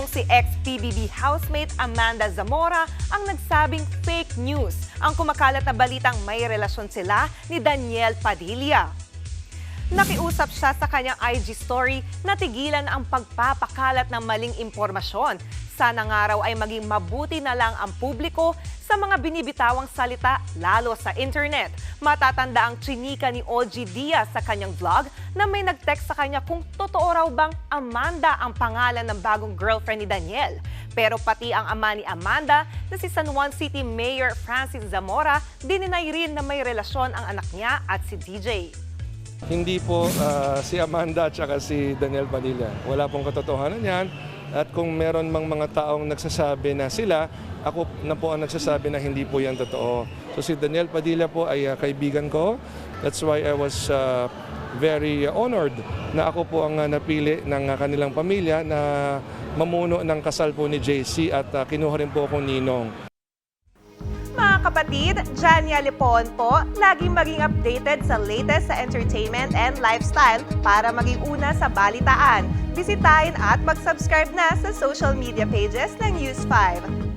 Umong si ex-PBB housemate Amanda Zamora ang nagsabing fake news ang kumakalat na balitang may relasyon sila ni Daniel Padilla. Nakiusap siya sa kanyang IG story na tigilan ang pagpapakalat ng maling impormasyon. Sana nga raw ay maging mabuti na lang ang publiko sa mga binibitawang salita lalo sa internet. Matatanda ang tsinika ni OG Diaz sa kanyang vlog na may nag-text sa kanya kung totoo raw bang Amanda ang pangalan ng bagong girlfriend ni Daniel. Pero pati ang ama ni Amanda na si San Juan City Mayor Francis Zamora, dininay rin na may relasyon ang anak niya at si DJ. Hindi po si Amanda at saka si Daniel Padilla. Wala pong katotohanan yan. At kung meron mang mga taong nagsasabi na sila, ako na po ang nagsasabi na hindi po yan totoo. So si Daniel Padilla po ay kaibigan ko. That's why I was very honored na ako po ang napili ng kanilang pamilya na mamuno ng kasal po ni JC at kinuha rin po akong ninong. Mga kapatid, Jania Lipon po, laging maging updated sa latest sa entertainment and lifestyle para maging una sa balitaan. Bisitahin at mag-subscribe na sa social media pages ng News 5.